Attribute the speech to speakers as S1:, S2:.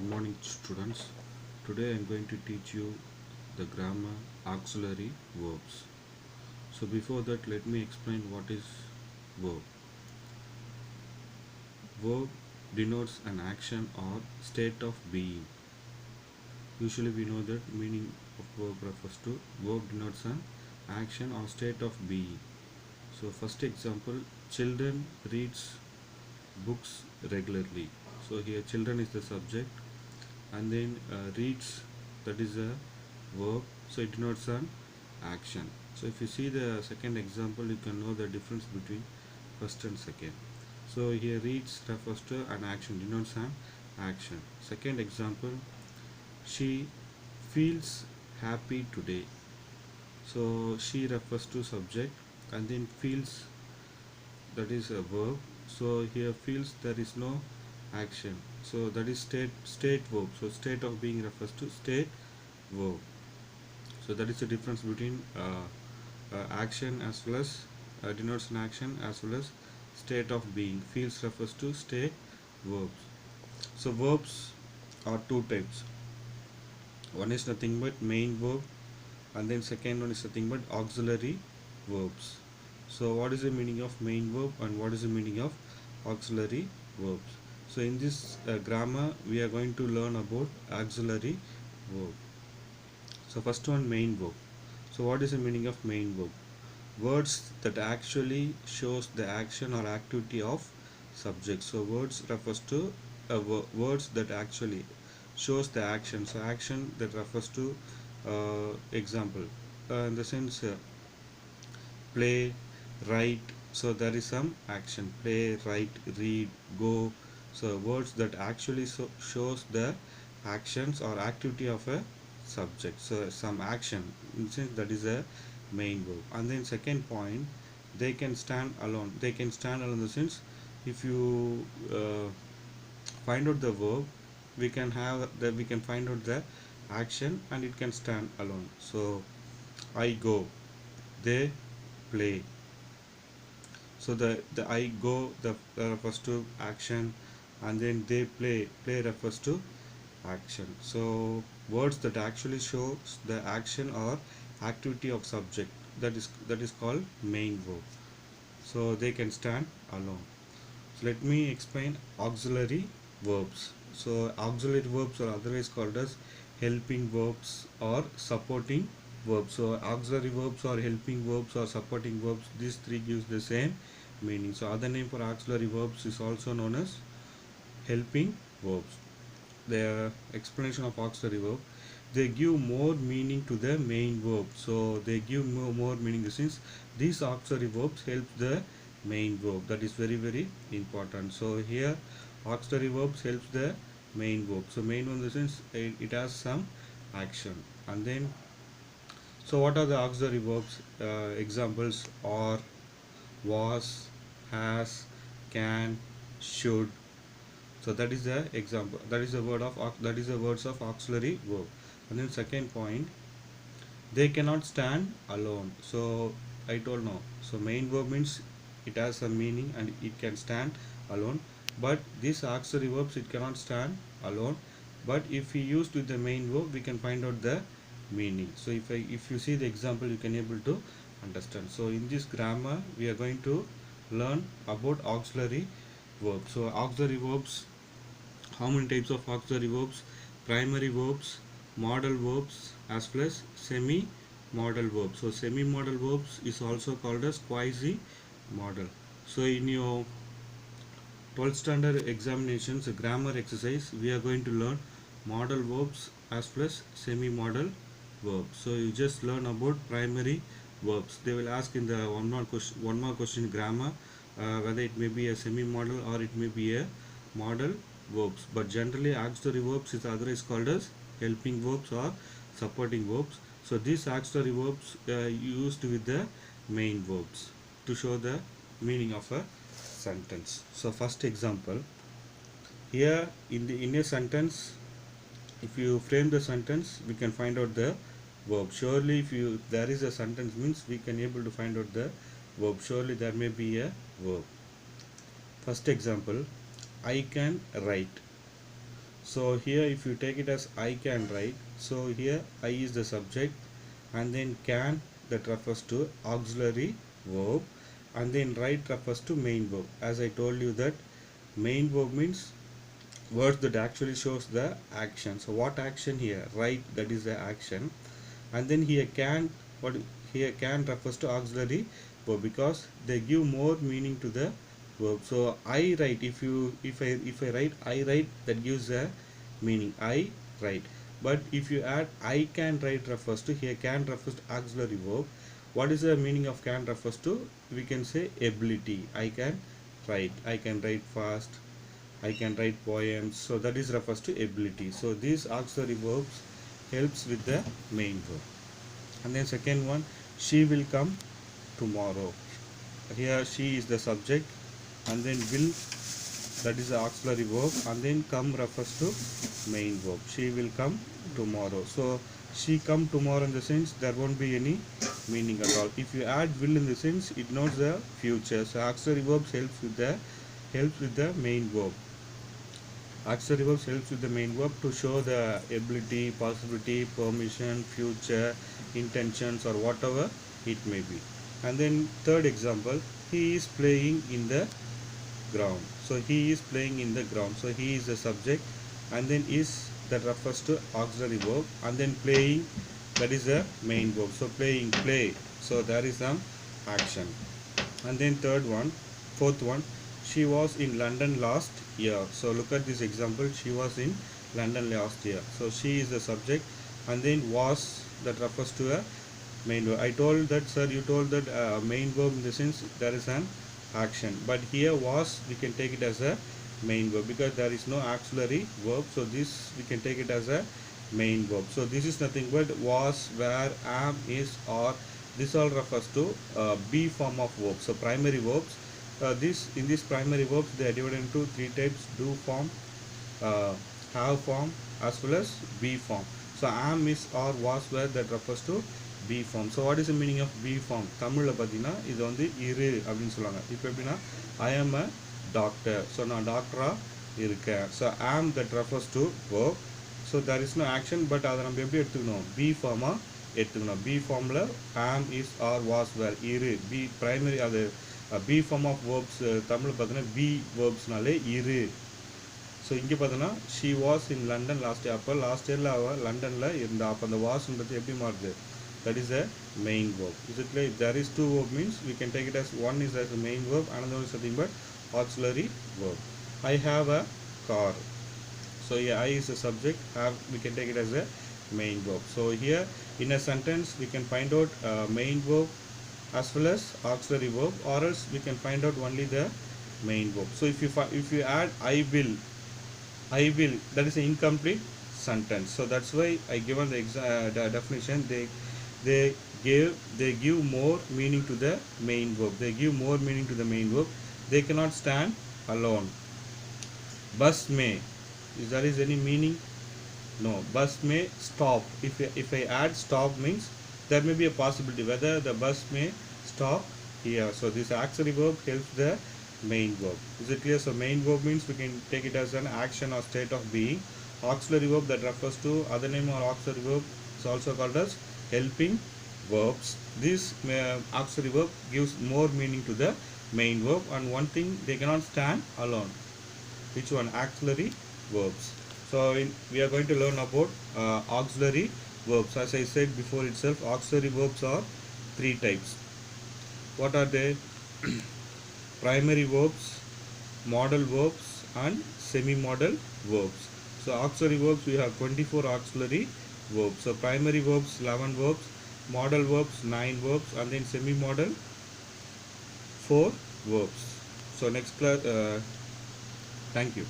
S1: morning, students. Today I am going to teach you the grammar auxiliary verbs. So before that, let me explain what is verb. Verb denotes an action or state of being. Usually we know that meaning of verb refers to verb denotes an action or state of being. So first example, children reads books regularly. So here children is the subject, and then reads, that is a verb, so it denotes an action. So if you see the second example, you can know the difference between first and second. So here reads refers to an action, denotes an action. Second example, she feels happy today. So she refers to subject, and then feels, that is a verb. So here feels, there is no action, so that is state verb. So state of being refers to state verb. So that is the difference between action as well as denotes an action as well as state of being. Feels refers to state verbs. So verbs are two types. One is nothing but main verb, and then second one is nothing but auxiliary verbs. So what is the meaning of main verb and what is the meaning of auxiliary verbs? So in this grammar we are going to learn about auxiliary verb. So first one, main verb. So what is the meaning of main verb? Words that actually shows the action or activity of subject. So words refers to words that actually shows the action. So action that refers to example. In the sense, play, write. So there is some action. Play, write, read, go. So words that actually shows the actions or activity of a subject. So some action, in sense, that is a main verb. And then second point, they can stand alone. They can stand alone in the sense, if you find out the verb, we can have that, we can find out the action and it can stand alone. So I go, they play. So the I go, the refers to action, and then they play refers to action. So words that actually shows the action or activity of subject, that is called main verb. So they can stand alone. So let me explain auxiliary verbs. So auxiliary verbs are otherwise called as helping verbs or supporting verbs. So auxiliary verbs or helping verbs or supporting verbs, these three gives the same meaning. So other name for auxiliary verbs is also known as helping verbs. The explanation of auxiliary verb, they give more meaning to the main verb. So they give more meaning, since these auxiliary verbs help the main verb. That is very important. So here auxiliary verbs helps the main verb. So main verb in the sense it has some action. And then, so what are the auxiliary verbs? Examples are was, has, can, should. So that is the example, that is the words of auxiliary verb. And then second point, they cannot stand alone. So I told no, so main verb means it has a meaning and it can stand alone, but these auxiliary verbs, it cannot stand alone, but if we use with the main verb, we can find out the meaning. So if you see the example, you can able to understand. So in this grammar we are going to learn about auxiliary verbs. So auxiliary verbs, how many types of auxiliary verbs? Primary verbs, modal verbs, as well as semi modal verbs. So semi modal verbs is also called as quasi modal. So in your 12th standard examinations, grammar exercise, we are going to learn modal verbs as well as semi modal verbs. So you just learn about primary verbs. They will ask in the one more question grammar, whether it may be a semi modal or it may be a modal verbs. But generally auxiliary verbs is otherwise called as helping verbs or supporting verbs. So these auxiliary verbs used with the main verbs to show the meaning of a sentence. So first example, here in a sentence, if you frame the sentence, we can find out the verb. Surely if there is a sentence, means we can able to find out the verb. Surely there may be a verb. First example, I can write. So here if you take it as I can write, so here I is the subject, and then can, that refers to auxiliary verb, and then write refers to main verb. As I told you that main verb means words that actually shows the action. So what action here? Write, that is the action. And then here can, what here can refers to auxiliary verb because they give more meaning to the verb. So I write, if I write I write, that gives a meaning, I write. But if you add I can write refers to, here can refers to auxiliary verb. What is the meaning of can refers to? We can say ability. I can write fast, I can write poems. So that is refers to ability. So these auxiliary verbs helps with the main verb. And then second one, she will come tomorrow. Here she is the subject, and then will, that is the auxiliary verb, and then come refers to main verb. She will come tomorrow. So she come tomorrow in the sense there won't be any meaning at all. If you add will in the sense, it knows the future. So auxiliary verbs helps with the main verb. Auxiliary verbs helps with the main verb to show the ability, possibility, permission, future, intentions, or whatever it may be. And then third example, he is playing in the ground. So he is playing in the ground. So he is the subject, and then is, that refers to auxiliary verb, and then playing, that is the main verb. So playing, play. So there is some action. And then fourth one, she was in London last year. So look at this example, she was in London last year. So she is the subject, and then was, that refers to a main verb. I told that, sir, you told that main verb in the sense there is an action, but here was, we can take it as a main verb because there is no auxiliary verb. So this we can take it as a main verb. So this is nothing but was, were, am, is, or. This all refers to be form of verbs. So primary verbs, in these primary verbs they are divided into three types: do form, uh, have form, as well as be form. So am, is, or, was, were, that refers to B form. So what is the meaning of B form? தமிழ்ல பார்த்தீங்கன்னா இது வந்து இரு அப்படின்னு சொல்லுவாங்க. இப்போ எப்படின்னா I am a doctor. So நான் டாக்டரா இருக்கேன். So am, that refers to verb. So there is no action, but அதை நம்ம எப்படி எடுத்துக்கணும்? B form எடுத்துக்கணும். B formல am, is, or, was, were, இரு, B primary, அது B form of verbs. தமிழ்ல பார்த்தீங்கன்னா B verbsனாலே இரு. ஸோ இங்கே பார்த்தோன்னா she was in London last year. அப்போ லாஸ்ட் இயரில் அவள் லண்டனில் இருந்தா. அப்போ அந்த வாஸ்ன்றது எப்படி மாறுது? That is a main verb. Is it clear? If there is two verb means we can take it as one is as a main verb, another one is nothing but auxiliary verb. I have a car. So here I is a subject, have, we can take it as a main verb. So here in a sentence we can find out main verb as well as auxiliary verb, or else we can find out only the main verb. So if you add I will, that is an incomplete sentence. So that's why I given the definition. They give more meaning to the main verb. They give more meaning to the main verb. They cannot stand alone. Bus may, is there is any meaning? No. Bus may stop. If I add stop means there may be a possibility whether the bus may stop here. So this auxiliary verb helps the main verb. Is it clear? So main verb means we can take it as an action or state of being. Auxiliary verb, that refers to other name or auxiliary verb, is also called as helping verbs. This auxiliary verb gives more meaning to the main verb, and one thing, they cannot stand alone. Which one? Auxiliary verbs. So we are going to learn about auxiliary verbs. As I said before itself, auxiliary verbs are three types. What are they? Primary verbs, modal verbs, and semi-modal verbs. So auxiliary verbs, we have 24 auxiliary verbs. So primary verbs 11 verbs, modal verbs 9 verbs, and then semi-modal 4 verbs. So next class, thank you.